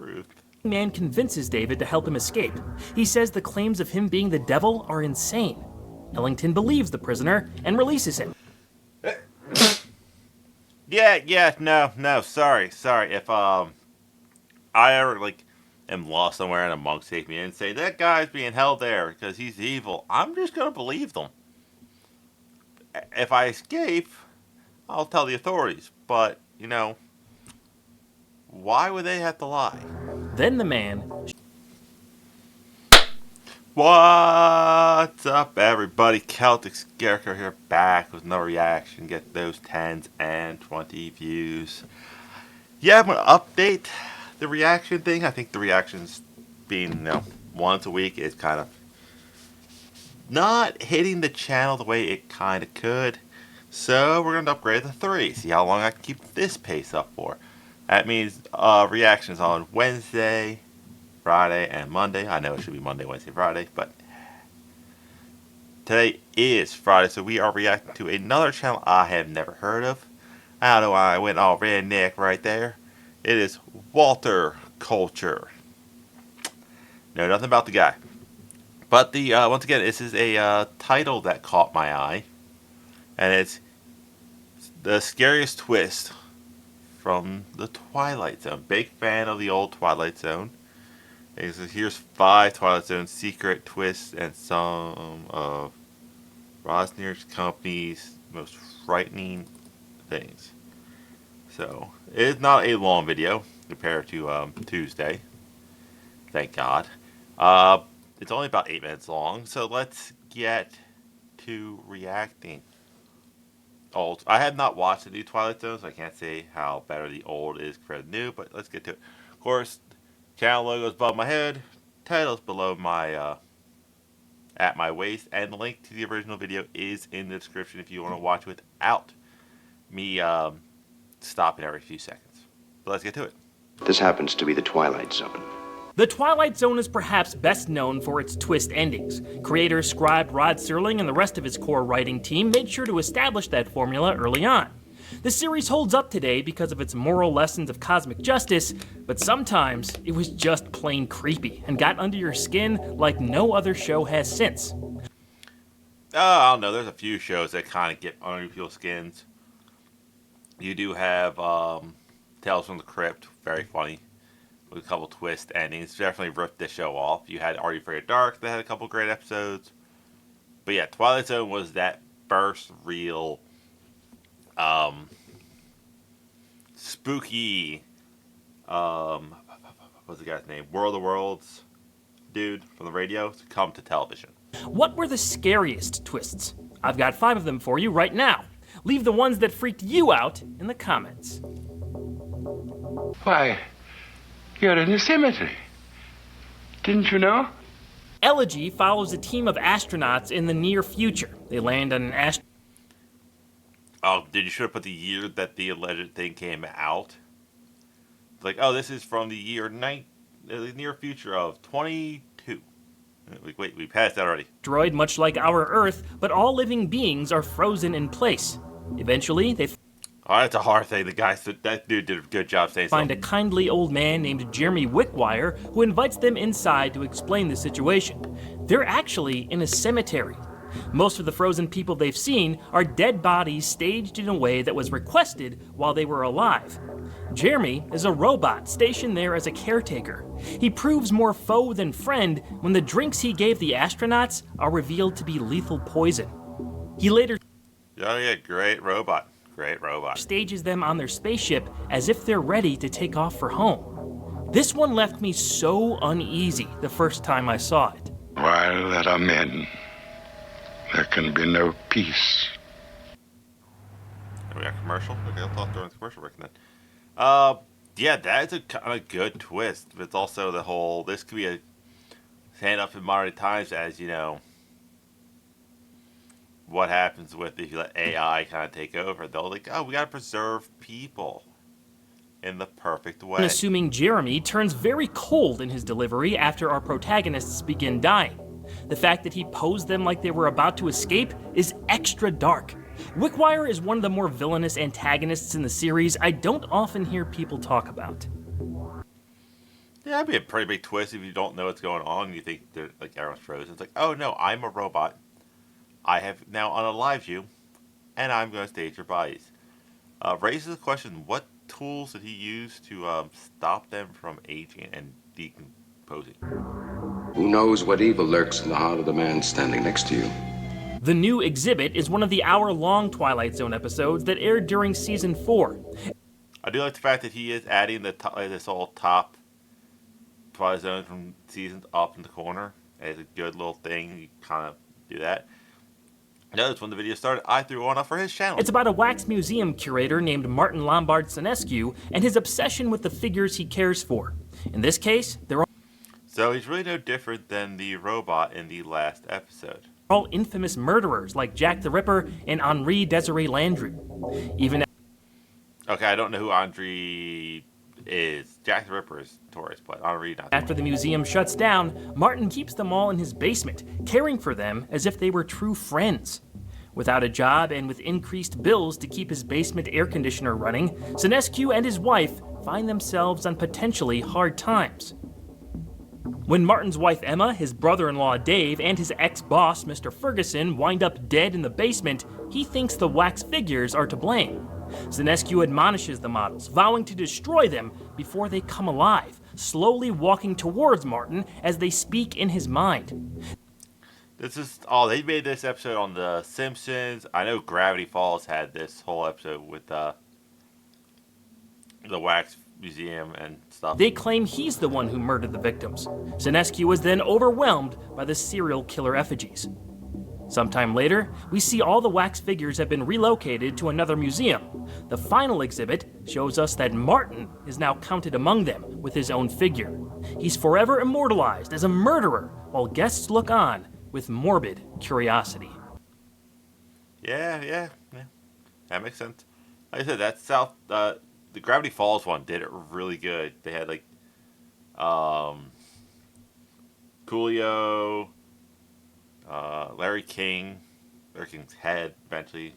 truth. Man convinces David to help him escape. He says the claims of him being the devil are insane. Ellington believes the prisoner and releases him. No, sorry. If I ever am lost somewhere and a monk take me in and say that guy's being held there because he's evil, I'm just gonna believe them. If I escape, I'll tell the authorities. But why would they have to lie? Then the man. What's up, everybody? Celtic Scarecrow here, back with another reaction. Get those 10s and 20 views. Yeah, I'm gonna update the reaction thing. I think the reactions being once a week is kind of not hitting the channel the way it kind of could. So we're gonna upgrade to 3. See how long I can keep this pace up for. That means reactions on Wednesday, Friday, and Monday. I know it should be Monday, Wednesday, Friday, but today is Friday, so we are reacting to another channel I have never heard of. I don't know why I went all redneck right there. It is Walter Culture. Know nothing about the guy. But once again, this is a title that caught my eye. And it's The Scariest Twist from the Twilight Zone. Big fan of the old Twilight Zone. Here's 5 Twilight Zone secret twists and some of Rosner's company's most frightening things. So, it is not a long video compared to Tuesday. Thank God. It's only about 8 minutes long, so let's get to reacting. Old. I have not watched the new Twilight Zone, so I can't say how better the old is compared to the new, but let's get to it. Of course, channel logo is above my head, title's below my at my waist, and the link to the original video is in the description if you want to watch without me stopping every few seconds. So let's get to it. This happens to be the Twilight Zone. The Twilight Zone is perhaps best known for its twist endings. Creator, scribe Rod Serling and the rest of his core writing team made sure to establish that formula early on. The series holds up today because of its moral lessons of cosmic justice, but sometimes it was just plain creepy and got under your skin like no other show has since. I don't know, there's a few shows that kind of get under people's skins. You do have Tales from the Crypt, very funny, with a couple twist endings. Definitely ripped this show off. You had Are You Afraid of Dark that had a couple great episodes. But yeah, Twilight Zone was that first real spooky what's the guy's name? World of Worlds dude from the radio to come to television. What were the scariest twists? I've got 5 of them for you right now. Leave the ones that freaked you out in the comments. Why, you're in a cemetery. Didn't you know? Elegy follows a team of astronauts in the near future. They land on an Oh, did you should have put the year that the alleged thing came out? Like, oh, this is from the year the near future of 22. Wait, we passed that already. Asteroid much like our Earth, but all living beings are frozen in place. Eventually, they Oh, that's a hard thing. That dude did a good job saying find something. a kindly old man named Jeremy Wickwire who invites them inside to explain the situation. They're actually in a cemetery. Most of the frozen people they've seen are dead bodies staged in a way that was requested while they were alive. Jeremy is a robot stationed there as a caretaker. He proves more foe than friend when the drinks he gave the astronauts are revealed to be lethal poison. He later Oh yeah, great robot. Great robot. Stages them on their spaceship as if they're ready to take off for home. This one left me so uneasy the first time I saw it. While there are men, there can be no peace. We got a commercial? Okay, I'll talk during the commercial break then. Yeah, that is a kind of good twist. But it's also the whole, this could be a stand up in modern times as, what happens with if you let AI kind of take over. They'll like, oh, we got to preserve people in the perfect way. Assuming Jeremy turns very cold in his delivery after our protagonists begin dying. The fact that he posed them like they were about to escape is extra dark. Wickwire is one of the more villainous antagonists in the series I don't often hear people talk about. Yeah, that'd be a pretty big twist if you don't know what's going on. You think they're like everyone's frozen. It's like, oh no, I'm a robot. I have now unalived you, and I'm going to stage your bodies. Raises the question: what tools did he use to stop them from aging and decomposing? Who knows what evil lurks in the heart of the man standing next to you? The new exhibit is one of the hour-long Twilight Zone episodes that aired during season 4. I do like the fact that he is adding the this whole top Twilight Zone from seasons up in the corner. It's a good little thing. You kind of do that. Notice when the video started, I threw one up for his channel. It's about a wax museum curator named Martin Lombard Senescu and his obsession with the figures he cares for. In this case, they're So he's really no different than the robot in the last episode. all infamous murderers like Jack the Ripper and Henri Desiree Landry. Even Okay, I don't know who Andre is. Jack the Ripper is Taurus, but Henri not. after the museum shuts down, Martin keeps them all in his basement, caring for them as if they were true friends. Without a job and with increased bills to keep his basement air conditioner running, Senescu and his wife find themselves on potentially hard times. When Martin's wife Emma, his brother-in-law Dave, and his ex-boss Mr. Ferguson wind up dead in the basement, he thinks the wax figures are to blame. Senescu admonishes the models, vowing to destroy them before they come alive, slowly walking towards Martin as they speak in his mind. This is they made this episode on The Simpsons. I know Gravity Falls had this whole episode with the wax museum and stuff. They claim he's the one who murdered the victims. Senescu was then overwhelmed by the serial killer effigies. Sometime later, we see all the wax figures have been relocated to another museum. The final exhibit shows us that Martin is now counted among them with his own figure. He's forever immortalized as a murderer, while guests look on with morbid curiosity. Yeah. That makes sense. Like I said, that the Gravity Falls one did it really good. They had like Coolio, Larry King's head eventually.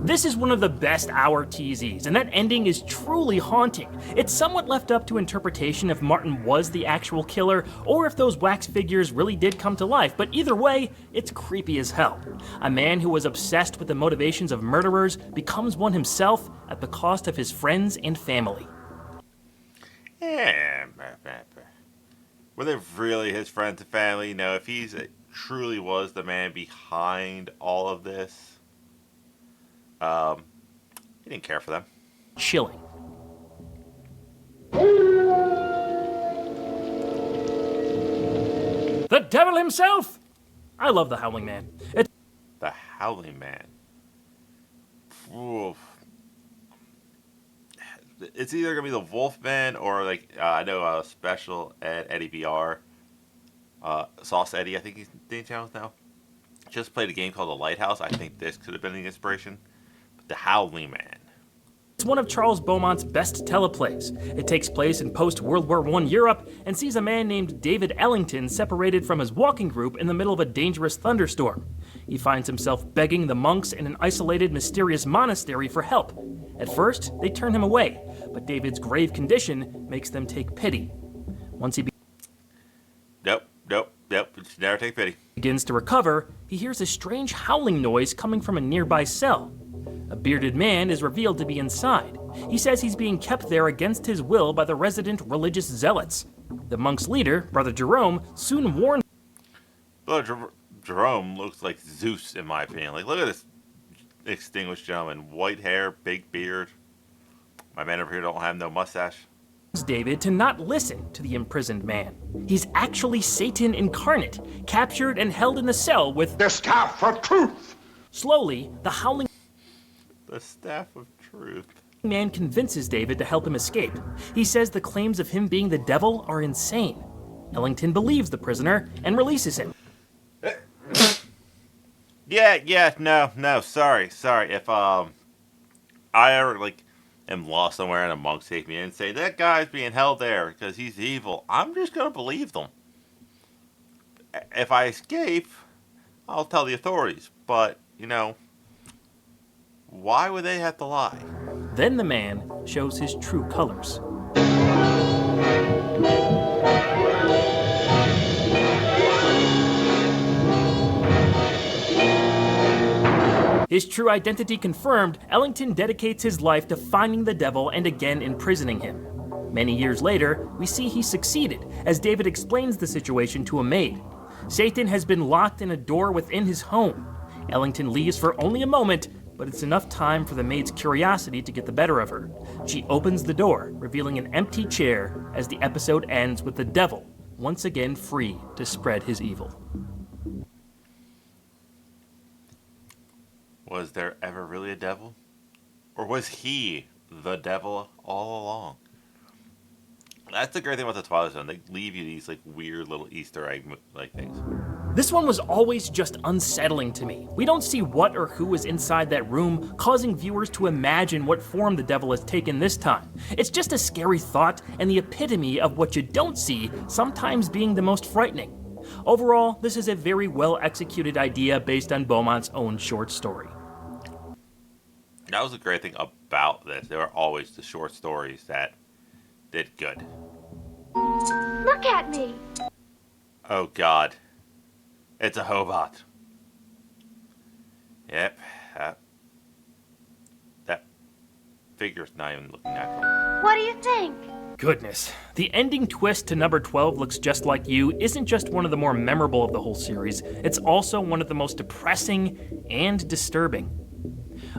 This is one of the best hour teases, and that ending is truly haunting. It's somewhat left up to interpretation if Martin was the actual killer, or if those wax figures really did come to life, but either way, it's creepy as hell. A man who was obsessed with the motivations of murderers becomes one himself at the cost of his friends and family. Yeah. Were they really his friends and family? You know, if he's truly was the man behind all of this, he didn't care for them. Chilling. The devil himself! I love the Howling Man. The Howling Man. Oof. It's either gonna be the Wolfman or like I know Special Ed Eddie VR, Sauce Eddie. I think he's doing channels now. Just played a game called The Lighthouse. I think this could have been the inspiration. But the Howling Man. It's one of Charles Beaumont's best teleplays. It takes place in post-World War I Europe and sees a man named David Ellington separated from his walking group in the middle of a dangerous thunderstorm. He finds himself begging the monks in an isolated, mysterious monastery for help. At first, they turn him away, but David's grave condition makes them take pity. Once he Nope. Just never take pity. begins to recover, he hears a strange howling noise coming from a nearby cell. A bearded man is revealed to be inside. He says he's being kept there against his will by the resident religious zealots. The monk's leader, Brother Jerome, soon warns Brother Jerome looks like Zeus in my opinion. Like, look at this extinguished gentleman. White hair, big beard. My man over here don't have no mustache. David to not listen to the imprisoned man. He's actually Satan incarnate, captured and held in the cell with The staff of truth. Slowly, the howling The Staff of Truth. man convinces David to help him escape. He says the claims of him being the devil are insane. Ellington believes the prisoner and releases him. No, sorry. If I ever am lost somewhere and a monk take me in and say that guy's being held there because he's evil, I'm just gonna believe them. If I escape, I'll tell the authorities. But why would they have to lie? Then the man shows his true colors. His true identity confirmed, Ellington dedicates his life to finding the devil and again imprisoning him. Many years later, we see he succeeded, as David explains the situation to a maid. Satan has been locked in a door within his home. Ellington leaves for only a moment, but it's enough time for the maid's curiosity to get the better of her. She opens the door, revealing an empty chair, as the episode ends with the devil once again free to spread his evil. Was there ever really a devil? Or was he the devil all along? That's the great thing about the Twilight Zone. They leave you these like weird little Easter egg like things. This one was always just unsettling to me. We don't see what or who is inside that room, causing viewers to imagine what form the devil has taken this time. It's just a scary thought and the epitome of what you don't see sometimes being the most frightening. Overall, this is a very well executed idea based on Beaumont's own short story. That was the great thing about this. They were always the short stories that did good. Look at me. Oh God. It's a Hobot. Yep. That figure's not even looking natural. What do you think? Goodness. The ending twist to number 12 Looks Just Like You isn't just one of the more memorable of the whole series, it's also one of the most depressing and disturbing.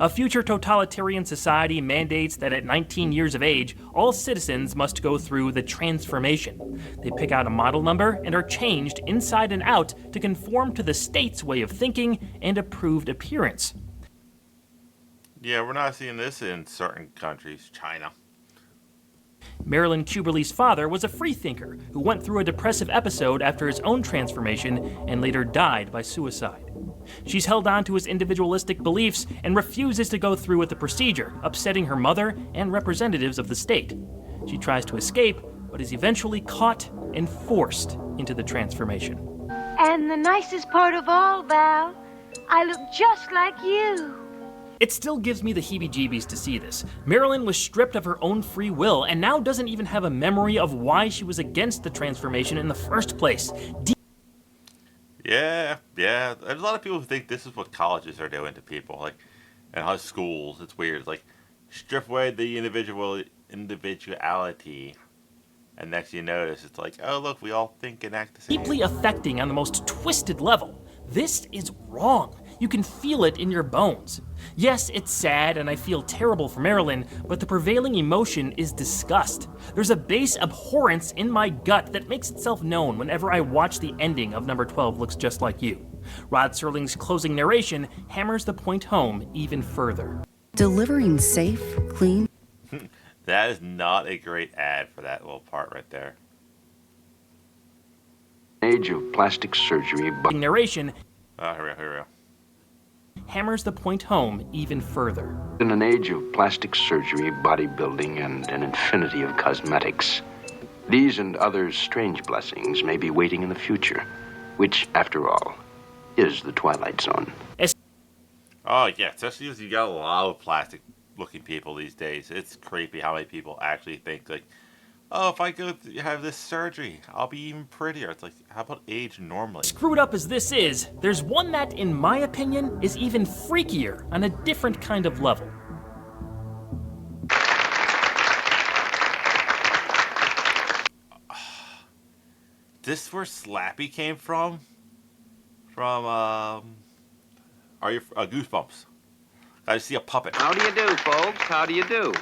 A future totalitarian society mandates that at 19 years of age, all citizens must go through the transformation. They pick out a model number and are changed inside and out to conform to the state's way of thinking and approved appearance. Yeah, we're not seeing this in certain countries. China. Marilyn Kuberly's father was a freethinker who went through a depressive episode after his own transformation and later died by suicide. She's held on to his individualistic beliefs and refuses to go through with the procedure, upsetting her mother and representatives of the state. She tries to escape, but is eventually caught and forced into the transformation. And the nicest part of all, Val, I look just like you. It still gives me the heebie-jeebies to see this. Marilyn was stripped of her own free will and now doesn't even have a memory of why she was against the transformation in the first place. Yeah. There's a lot of people who think this is what colleges are doing to people, like, and how schools. It's weird. It's like strip away the individuality, and next you notice it's like, oh look, we all think and act the same. Deeply affecting on the most twisted level. This is wrong. You can feel it in your bones. Yes, it's sad and I feel terrible for Marilyn, but the prevailing emotion is disgust. There's a base abhorrence in my gut that makes itself known whenever I watch the ending of number 12 Looks Just Like You. Rod Serling's closing narration hammers the point home even further. Delivering safe, clean. That is not a great ad for that little part right there. Age of plastic surgery. Narration Here we go. hammers the point home even further. In an age of plastic surgery, bodybuilding, and an infinity of cosmetics, these and other strange blessings may be waiting in the future, which, after all, is the Twilight Zone. Oh yeah, especially as you got a lot of plastic-looking people these days. It's creepy how many people actually think like, oh, if I go have this surgery, I'll be even prettier. It's like, how about age normally? Screwed up as this is, there's one that, in my opinion, is even freakier on a different kind of level. This where Slappy came from? Goosebumps. I see a puppet. How do you do, folks? How do you do?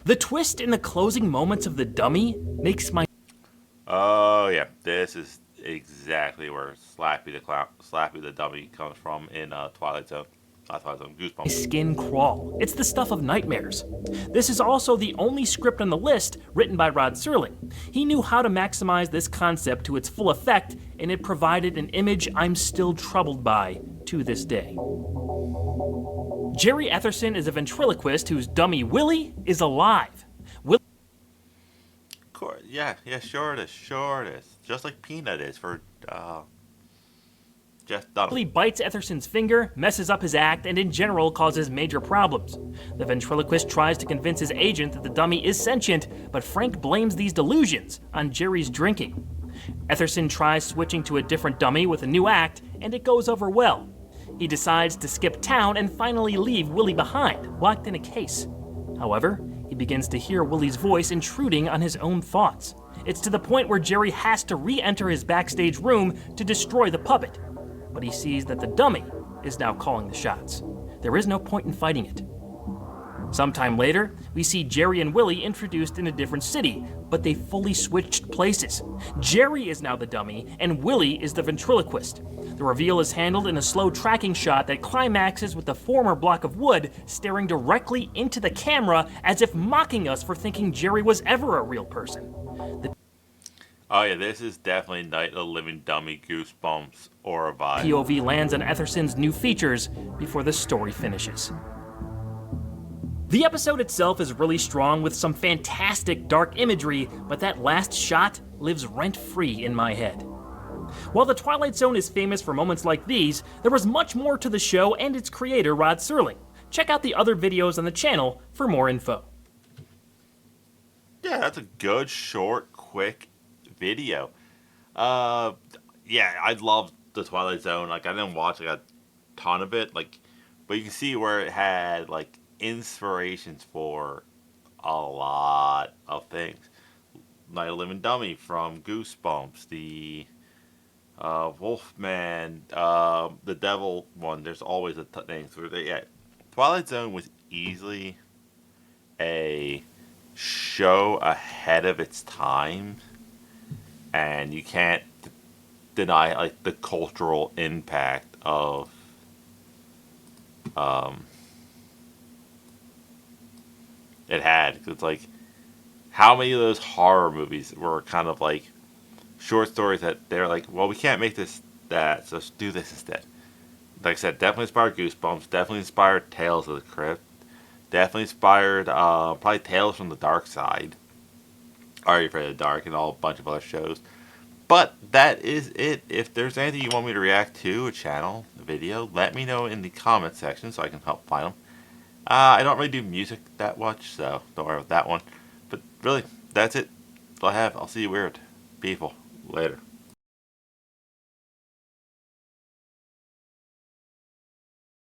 The twist in the closing moments of the dummy makes my Oh yeah, this is exactly where Slappy the dummy comes from in Twilight Zone. Not Twilight Zone, Goosebumps. skin crawl. It's the stuff of nightmares. This is also the only script on the list written by Rod Serling. He knew how to maximize this concept to its full effect, and it provided an image I'm still troubled by to this day. Jerry Etherson is a ventriloquist whose dummy Willie is alive. Yeah, sure it is. Just like Peanut is for Jeff Dunham. Willie bites Etherson's finger, messes up his act, and in general causes major problems. The ventriloquist tries to convince his agent that the dummy is sentient, but Frank blames these delusions on Jerry's drinking. Etherson tries switching to a different dummy with a new act, and it goes over well. He decides to skip town and finally leave Willie behind, locked in a case. However, he begins to hear Willie's voice intruding on his own thoughts. It's to the point where Jerry has to re-enter his backstage room to destroy the puppet. But he sees that the dummy is now calling the shots. There is no point in fighting it. Sometime later, we see Jerry and Willie introduced in a different city, but they fully switched places. Jerry is now the dummy, and Willie is the ventriloquist. The reveal is handled in a slow tracking shot that climaxes with the former block of wood staring directly into the camera as if mocking us for thinking Jerry was ever a real person. Oh yeah, this is definitely Night of the Living Dummy Goosebumps or a vibe. POV lands on Etherson's new features before the story finishes. The episode itself is really strong with some fantastic dark imagery, but that last shot lives rent-free in my head. While The Twilight Zone is famous for moments like these, there was much more to the show and its creator, Rod Serling. Check out the other videos on the channel for more info. Yeah, that's a good, short, quick video. Yeah, I love The Twilight Zone. Like, I didn't watch like a ton of it, like, but you can see where it had like inspirations for a lot of things. Night of the Living Dummy from Goosebumps, the Wolfman, the Devil one. There's always a thing. So yeah, Twilight Zone was easily a show ahead of its time, and you can't deny like the cultural impact of it had. It's like, how many of those horror movies were kind of like short stories that they're like, well, we can't make this that, so let's do this instead. Like I said, definitely inspired Goosebumps, definitely inspired Tales of the Crypt, definitely inspired probably Tales from the Dark Side, Are You Afraid of the Dark, and a bunch of other shows. But that is it. If there's anything you want me to react to, a channel, a video, let me know in the comment section so I can help find them. I don't really do music that much, so don't worry about that one. But really, that's it. That's all I have. I'll see you weird people later.